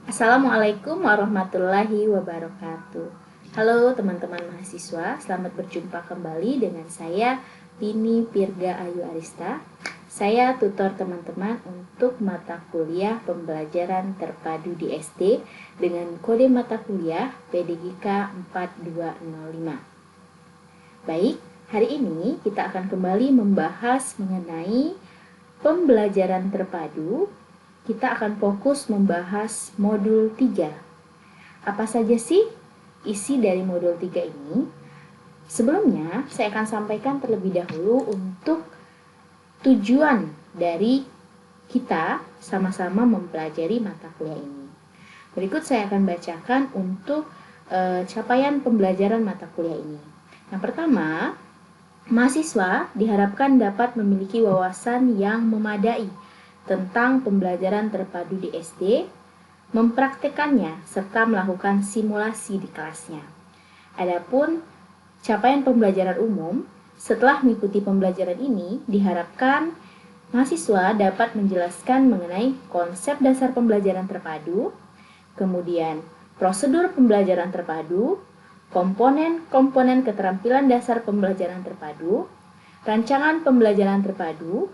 Assalamualaikum warahmatullahi wabarakatuh. Halo teman-teman mahasiswa, selamat berjumpa kembali dengan saya Pini Pirga Ayu Arista. Saya tutor teman-teman untuk mata kuliah pembelajaran terpadu di SD dengan kode mata kuliah PDGK 4205. Baik, hari ini kita akan kembali membahas mengenai pembelajaran terpadu. Kita akan fokus membahas modul 3. Apa saja sih isi dari modul 3 ini? Sebelumnya, saya akan sampaikan terlebih dahulu untuk tujuan dari kita sama-sama mempelajari mata kuliah ini. Berikut saya akan bacakan untuk capaian pembelajaran mata kuliah ini. Yang pertama, mahasiswa diharapkan dapat memiliki wawasan yang memadai tentang pembelajaran terpadu di SD, mempraktekannya, serta melakukan simulasi di kelasnya. Adapun capaian pembelajaran umum, setelah mengikuti pembelajaran ini, diharapkan mahasiswa dapat menjelaskan mengenai konsep dasar pembelajaran terpadu, kemudian prosedur pembelajaran terpadu, komponen-komponen keterampilan dasar pembelajaran terpadu, rancangan pembelajaran terpadu,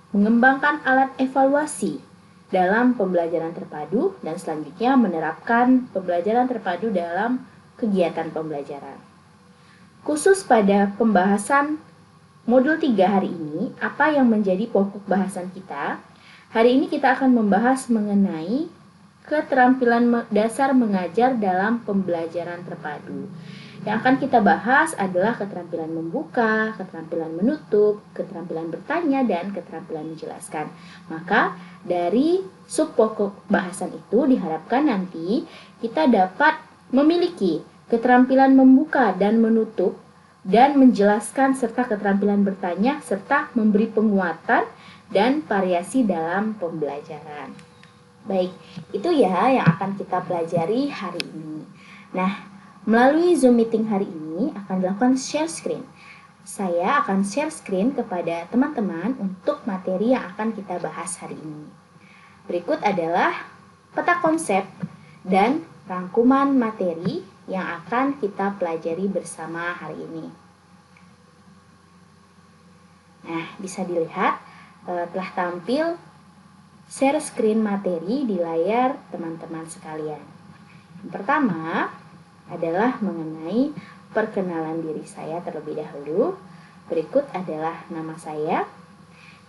mengembangkan alat evaluasi dalam pembelajaran terpadu, dan selanjutnya menerapkan pembelajaran terpadu dalam kegiatan pembelajaran. Khusus pada pembahasan modul 3 hari ini, apa yang menjadi pokok bahasan kita? Hari ini kita akan membahas mengenai keterampilan dasar mengajar dalam pembelajaran terpadu. Yang akan kita bahas adalah keterampilan membuka, keterampilan menutup, keterampilan bertanya, dan keterampilan menjelaskan. Maka dari subpokok bahasan itu diharapkan nanti kita dapat memiliki keterampilan membuka dan menutup dan menjelaskan, serta keterampilan bertanya, serta memberi penguatan dan variasi dalam pembelajaran. Baik, itu ya yang akan kita pelajari hari ini. Nah, melalui Zoom meeting hari ini akan dilakukan share screen. Saya akan share screen kepada teman-teman untuk materi yang akan kita bahas hari ini. Berikut adalah peta konsep dan rangkuman materi yang akan kita pelajari bersama hari ini. Nah, bisa dilihat telah tampil share screen materi di layar teman-teman sekalian. Yang pertama adalah mengenai perkenalan diri saya terlebih dahulu. Berikut adalah nama saya.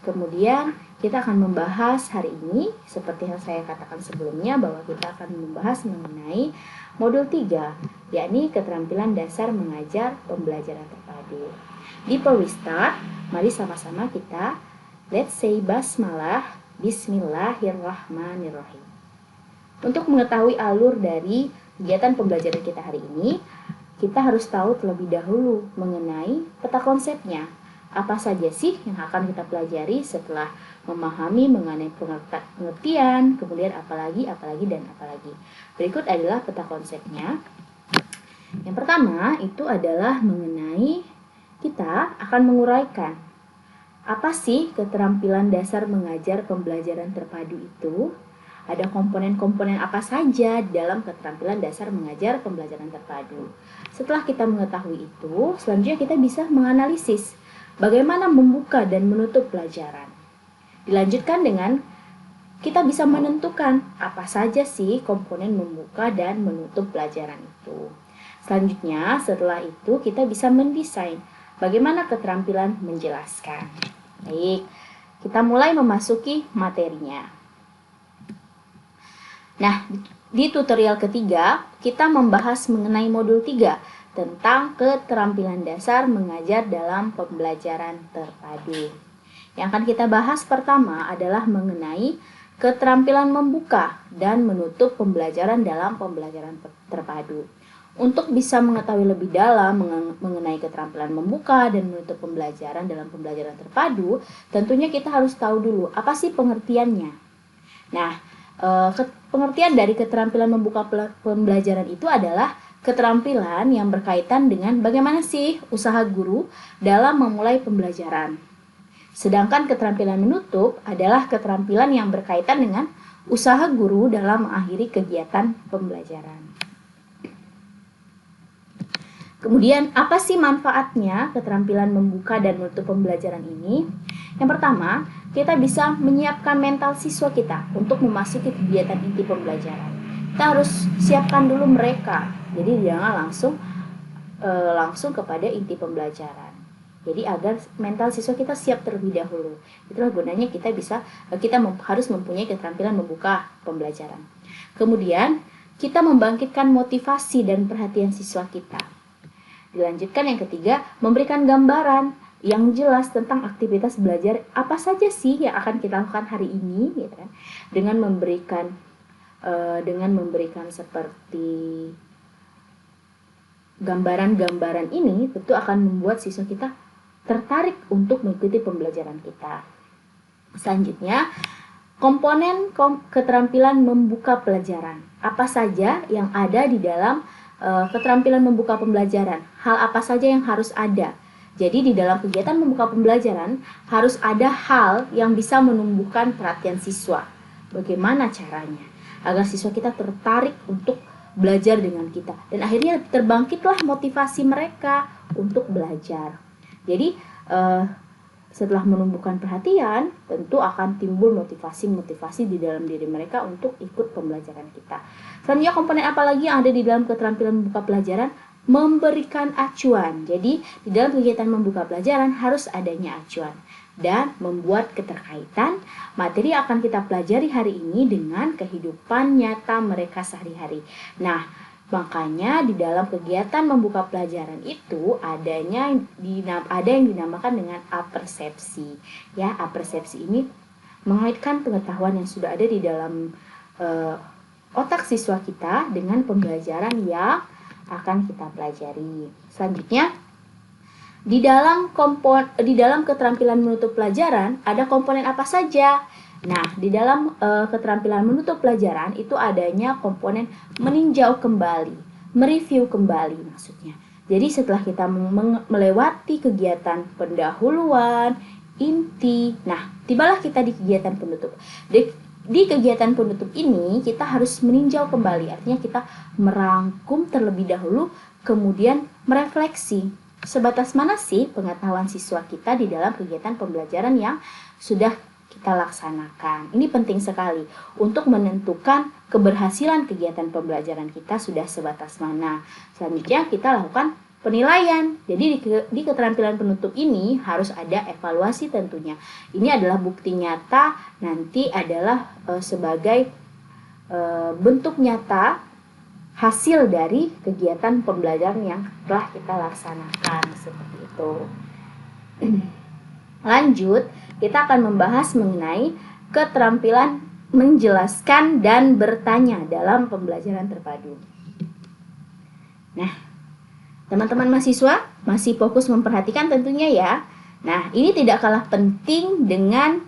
Kemudian kita akan membahas hari ini, seperti yang saya katakan sebelumnya, bahwa kita akan membahas mengenai modul 3, yakni keterampilan dasar mengajar pembelajaran terpadu. Before we start, mari sama-sama kita let's say basmalah. Bismillahirrahmanirrahim. Untuk mengetahui alur dari kegiatan pembelajaran kita hari ini, kita harus tahu terlebih dahulu mengenai peta konsepnya. Apa saja sih yang akan kita pelajari setelah memahami mengenai pengertian, kemudian apalagi. Berikut adalah peta konsepnya. Yang pertama itu adalah mengenai kita akan menguraikan apa sih keterampilan dasar mengajar pembelajaran terpadu itu? Ada komponen-komponen apa saja dalam keterampilan dasar mengajar pembelajaran terpadu? Setelah kita mengetahui itu, selanjutnya kita bisa menganalisis bagaimana membuka dan menutup pelajaran. Dilanjutkan dengan kita bisa menentukan apa saja sih komponen membuka dan menutup pelajaran itu. Selanjutnya, setelah itu kita bisa mendesain bagaimana keterampilan menjelaskan. Baik, kita mulai memasuki materinya. Nah, di tutorial ketiga, kita membahas mengenai modul 3 tentang keterampilan dasar mengajar dalam pembelajaran terpadu. Yang akan kita bahas pertama adalah mengenai keterampilan membuka dan menutup pembelajaran dalam pembelajaran terpadu. Untuk bisa mengetahui lebih dalam mengenai keterampilan membuka dan menutup pembelajaran dalam pembelajaran terpadu, tentunya kita harus tahu dulu apa sih pengertiannya. Nah, pengertian dari keterampilan membuka pembelajaran itu adalah keterampilan yang berkaitan dengan bagaimana sih usaha guru dalam memulai pembelajaran. Sedangkan keterampilan menutup adalah keterampilan yang berkaitan dengan usaha guru dalam mengakhiri kegiatan pembelajaran. Kemudian, apa sih manfaatnya keterampilan membuka dan menutup pembelajaran ini? Yang pertama, kita bisa menyiapkan mental siswa kita untuk memasuki kegiatan inti pembelajaran. Kita harus siapkan dulu mereka, jadi jangan langsung kepada inti pembelajaran. Jadi agar mental siswa kita siap terlebih dahulu. Itulah gunanya kita harus mempunyai keterampilan membuka pembelajaran. Kemudian, kita membangkitkan motivasi dan perhatian siswa kita. Dilanjutkan yang ketiga, memberikan gambaran yang jelas tentang aktivitas belajar apa saja sih yang akan kita lakukan hari ini, gitu kan? Dengan memberikan seperti gambaran-gambaran ini tentu akan membuat siswa kita tertarik untuk mengikuti pembelajaran kita. Selanjutnya, komponen keterampilan membuka pelajaran. Apa saja yang ada di dalam keterampilan membuka pembelajaran? Hal apa saja yang harus ada? Jadi di dalam kegiatan membuka pembelajaran harus ada hal yang bisa menumbuhkan perhatian siswa. Bagaimana caranya? Agar siswa kita tertarik untuk belajar dengan kita. Dan akhirnya terbangkitlah motivasi mereka untuk belajar. Jadi setelah menumbuhkan perhatian, tentu akan timbul motivasi di dalam diri mereka untuk ikut pembelajaran kita. Selanjutnya, komponen apa lagi yang ada di dalam keterampilan membuka pelajaran? Memberikan acuan. Jadi, di dalam kegiatan membuka pelajaran harus adanya acuan dan membuat keterkaitan materi yang akan kita pelajari hari ini dengan kehidupan nyata mereka sehari-hari. Nah, makanya di dalam kegiatan membuka pelajaran itu ada yang dinamakan dengan apersepsi. Ya, apersepsi ini mengaitkan pengetahuan yang sudah ada di dalam otak siswa kita dengan pembelajaran yang akan kita pelajari. Selanjutnya, di dalam keterampilan menutup pelajaran ada komponen apa saja? Nah, di dalam keterampilan menutup pelajaran itu adanya komponen meninjau kembali, mereview kembali maksudnya. Jadi setelah kita melewati kegiatan pendahuluan, inti, nah tibalah kita di kegiatan penutup. Di kegiatan penutup ini kita harus meninjau kembali, artinya kita merangkum terlebih dahulu, kemudian merefleksi. Sebatas mana sih pengetahuan siswa kita di dalam kegiatan pembelajaran yang sudah kita laksanakan. Ini penting sekali untuk menentukan keberhasilan kegiatan pembelajaran kita sudah sebatas mana. Selanjutnya kita lakukan penilaian. Jadi di keterampilan penutup ini harus ada evaluasi tentunya. Ini adalah bukti nyata, nanti adalah sebagai bentuk nyata hasil dari kegiatan pembelajaran yang telah kita laksanakan, seperti itu. Lanjut, kita akan membahas mengenai keterampilan menjelaskan dan bertanya dalam pembelajaran terpadu. Nah, teman-teman mahasiswa masih fokus memperhatikan tentunya ya. Nah, ini tidak kalah penting dengan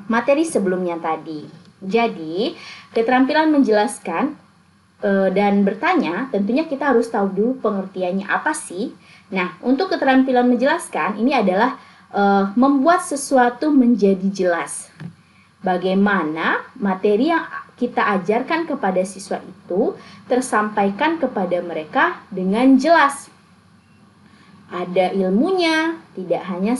materi sebelumnya tadi. Jadi, keterampilan menjelaskan dan bertanya, tentunya kita harus tahu dulu pengertiannya apa sih. Nah, untuk keterampilan menjelaskan, ini adalah membuat sesuatu menjadi jelas. Bagaimana materi yang kita ajarkan kepada siswa itu tersampaikan kepada mereka dengan jelas. Ada ilmunya, tidak hanya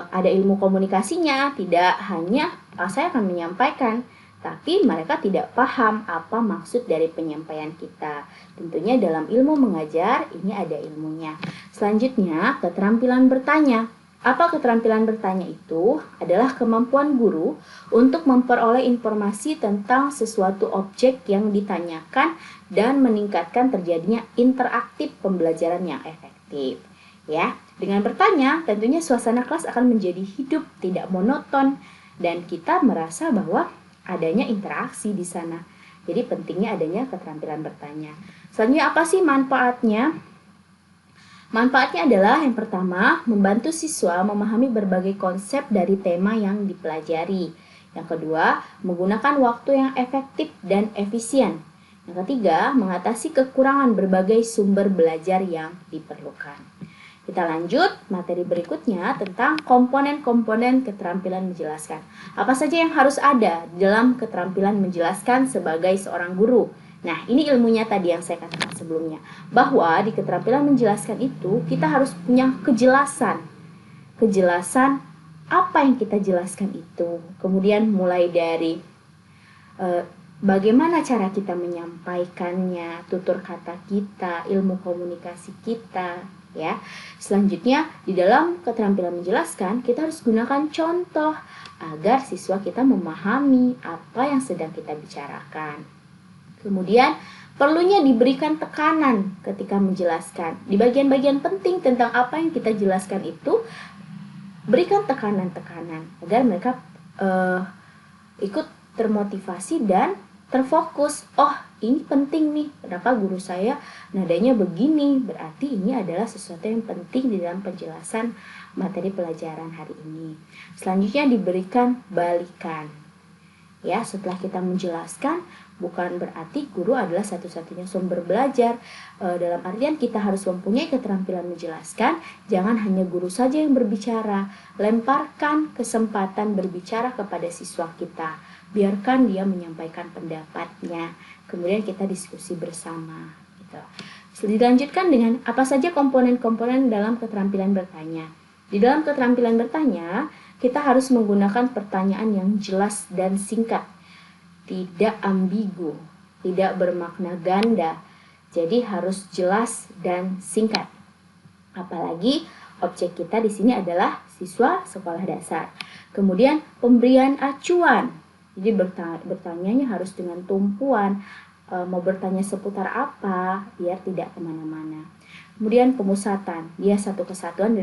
ada ilmu komunikasinya, tidak hanya saya akan menyampaikan, tapi mereka tidak paham apa maksud dari penyampaian kita. Tentunya dalam ilmu mengajar, ini ada ilmunya. Selanjutnya, keterampilan bertanya. Apa keterampilan bertanya itu? Adalah kemampuan guru untuk memperoleh informasi tentang sesuatu objek yang ditanyakan dan meningkatkan terjadinya interaktif pembelajaran yang efektif. Ya, dengan bertanya, tentunya suasana kelas akan menjadi hidup, tidak monoton, dan kita merasa bahwa adanya interaksi di sana. Jadi pentingnya adanya keterampilan bertanya. Selanjutnya, apa sih manfaatnya? Manfaatnya adalah yang pertama, membantu siswa memahami berbagai konsep dari tema yang dipelajari. Yang kedua, menggunakan waktu yang efektif dan efisien. Yang ketiga, mengatasi kekurangan berbagai sumber belajar yang diperlukan. Kita lanjut materi berikutnya tentang komponen-komponen keterampilan menjelaskan. Apa saja yang harus ada dalam keterampilan menjelaskan sebagai seorang guru? Nah, ini ilmunya tadi yang saya katakan sebelumnya. Bahwa di keterampilan menjelaskan itu kita harus punya kejelasan. Kejelasan apa yang kita jelaskan itu. Kemudian mulai dari bagaimana cara kita menyampaikannya, tutur kata kita, ilmu komunikasi kita, ya. Selanjutnya, di dalam keterampilan menjelaskan, kita harus gunakan contoh agar siswa kita memahami apa yang sedang kita bicarakan. Kemudian, perlunya diberikan tekanan ketika menjelaskan. Di bagian-bagian penting tentang apa yang kita jelaskan itu, berikan tekanan-tekanan agar mereka ikut termotivasi dan terfokus. Oh, ini penting nih. Kenapa guru saya nadanya begini? Berarti ini adalah sesuatu yang penting di dalam penjelasan materi pelajaran hari ini. Selanjutnya diberikan balikan. Ya, setelah kita menjelaskan, bukan berarti guru adalah satu-satunya sumber belajar. Dalam artian kita harus mempunyai keterampilan menjelaskan. Jangan hanya guru saja yang berbicara. Lemparkan kesempatan berbicara kepada siswa kita. Biarkan dia menyampaikan pendapatnya. Kemudian kita diskusi bersama. Gitu. Dilanjutkan dengan apa saja komponen-komponen dalam keterampilan bertanya. Di dalam keterampilan bertanya, kita harus menggunakan pertanyaan yang jelas dan singkat. Tidak ambigu, tidak bermakna ganda. Jadi harus jelas dan singkat. Apalagi objek kita di sini adalah siswa sekolah dasar. Kemudian pemberian acuan. Jadi bertanyanya harus dengan tumpuan, mau bertanya seputar apa, biar tidak kemana-mana. Kemudian pemusatan, dia satu kesatuan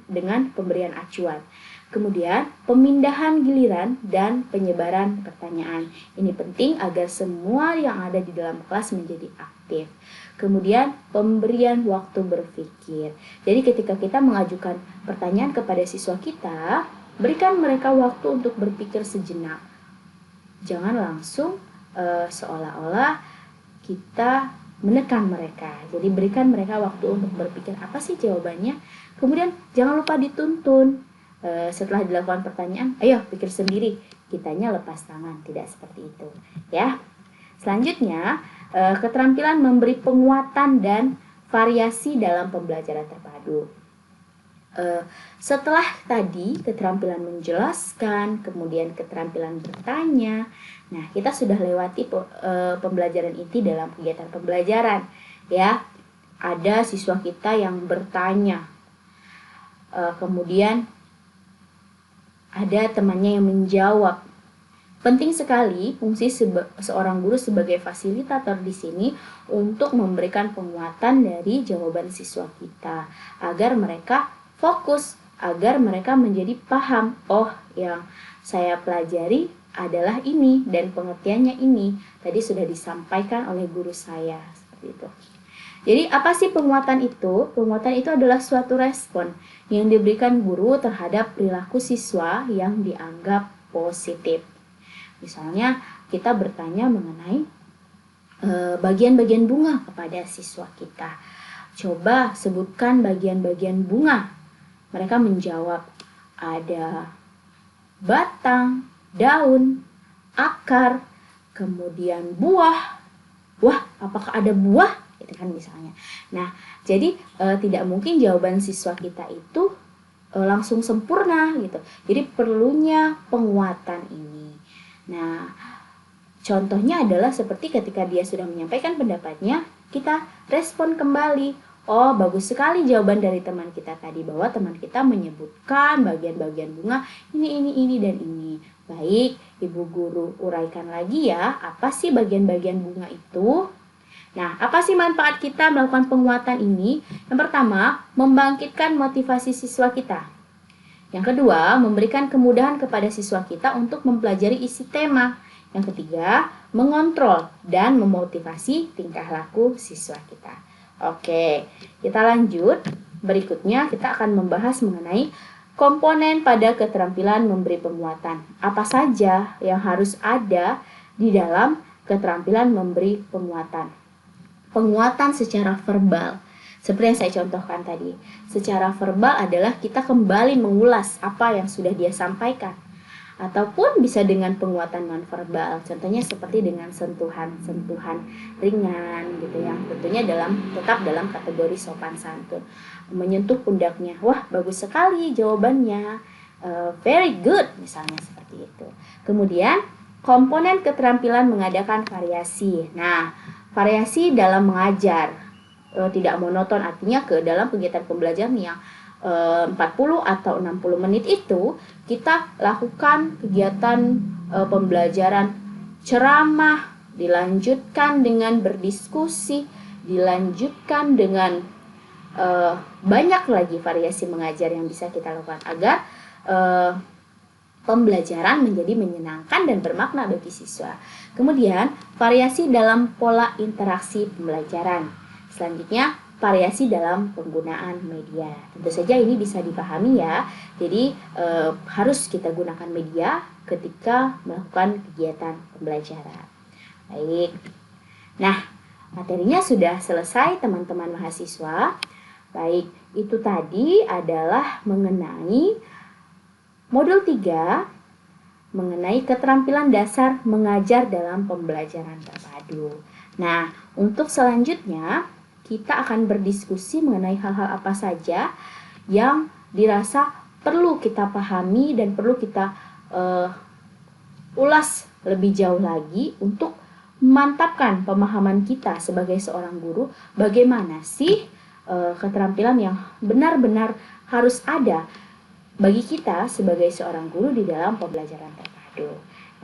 dengan pemberian acuan. Kemudian pemindahan giliran dan penyebaran pertanyaan. Ini penting agar semua yang ada di dalam kelas menjadi aktif. Kemudian pemberian waktu berpikir. Jadi ketika kita mengajukan pertanyaan kepada siswa kita, berikan mereka waktu untuk berpikir sejenak. Jangan langsung seolah-olah kita menekan mereka. Jadi berikan mereka waktu untuk berpikir apa sih jawabannya. Kemudian jangan lupa dituntun. Setelah dilakukan pertanyaan, ayo pikir sendiri. Kitanya lepas tangan, tidak seperti itu. Ya. Selanjutnya, keterampilan memberi penguatan dan variasi dalam pembelajaran terpadu. Setelah tadi keterampilan menjelaskan, kemudian keterampilan bertanya. Nah, kita sudah lewati pembelajaran inti dalam kegiatan pembelajaran, ya. Ada siswa kita yang bertanya, kemudian ada temannya yang menjawab. Penting sekali fungsi seorang guru sebagai fasilitator di sini untuk memberikan penguatan dari jawaban siswa kita agar mereka fokus, agar mereka menjadi paham, oh yang saya pelajari adalah ini dan pengertiannya ini. Tadi sudah disampaikan oleh guru saya, seperti itu. Jadi apa sih penguatan itu? Penguatan itu adalah suatu respon yang diberikan guru terhadap perilaku siswa yang dianggap positif. Misalnya kita bertanya mengenai bagian-bagian bunga kepada siswa kita. Coba sebutkan bagian-bagian bunga. Mereka menjawab, ada batang, daun, akar, kemudian buah. Wah, apakah ada buah? Itu kan misalnya. Nah, jadi tidak mungkin jawaban siswa kita itu langsung sempurna gitu. Jadi perlunya penguatan ini. Nah, contohnya adalah seperti ketika dia sudah menyampaikan pendapatnya, kita respon kembali. Oh, bagus sekali jawaban dari teman kita tadi, bahwa teman kita menyebutkan bagian-bagian bunga ini, dan ini. Baik, Ibu Guru uraikan lagi ya, apa sih bagian-bagian bunga itu? Nah, apa sih manfaat kita melakukan penguatan ini? Yang pertama, membangkitkan motivasi siswa kita. Yang kedua, memberikan kemudahan kepada siswa kita untuk mempelajari isi tema. Yang ketiga, mengontrol dan memotivasi tingkah laku siswa kita. Oke, kita lanjut. Berikutnya kita akan membahas mengenai komponen pada keterampilan memberi penguatan. Apa saja yang harus ada di dalam keterampilan memberi penguatan? Penguatan secara verbal. Seperti yang saya contohkan tadi, secara verbal adalah kita kembali mengulas apa yang sudah dia sampaikan. Ataupun bisa dengan penguatan nonverbal, contohnya seperti dengan sentuhan-sentuhan ringan gitu, yang tentunya tetap dalam kategori sopan santun. Menyentuh pundaknya, wah bagus sekali jawabannya, very good misalnya, seperti itu. Kemudian komponen keterampilan mengadakan variasi. Nah, variasi dalam mengajar, tidak monoton, artinya dalam kegiatan pembelajaran yang 40 atau 60 menit itu kita lakukan kegiatan pembelajaran ceramah, dilanjutkan dengan berdiskusi, dilanjutkan dengan banyak lagi variasi mengajar yang bisa kita lakukan agar pembelajaran menjadi menyenangkan dan bermakna bagi siswa. Kemudian variasi dalam pola interaksi pembelajaran. Selanjutnya variasi dalam penggunaan media. Tentu saja ini bisa dipahami ya. Jadi harus kita gunakan media ketika melakukan kegiatan pembelajaran. Baik. Nah, materinya sudah selesai teman-teman mahasiswa. Baik, itu tadi adalah mengenai modul 3 mengenai keterampilan dasar mengajar dalam pembelajaran terpadu. Nah, untuk selanjutnya kita akan berdiskusi mengenai hal-hal apa saja yang dirasa perlu kita pahami dan perlu kita ulas lebih jauh lagi untuk memantapkan pemahaman kita sebagai seorang guru. Bagaimana sih keterampilan yang benar-benar harus ada bagi kita sebagai seorang guru di dalam pembelajaran terpadu.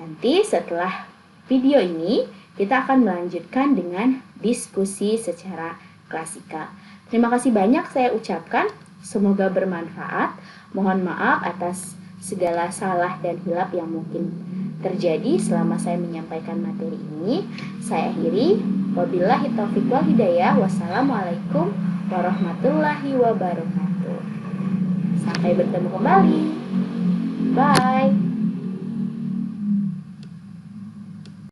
Nanti setelah video ini kita akan melanjutkan dengan diskusi secara klasikal. Terima kasih banyak saya ucapkan, semoga bermanfaat. Mohon maaf atas segala salah dan hilap yang mungkin terjadi selama saya menyampaikan materi ini. Saya akhiri, wabillahi taufiq wal hidayah. Wassalamualaikum warahmatullahi wabarakatuh. Sampai bertemu kembali.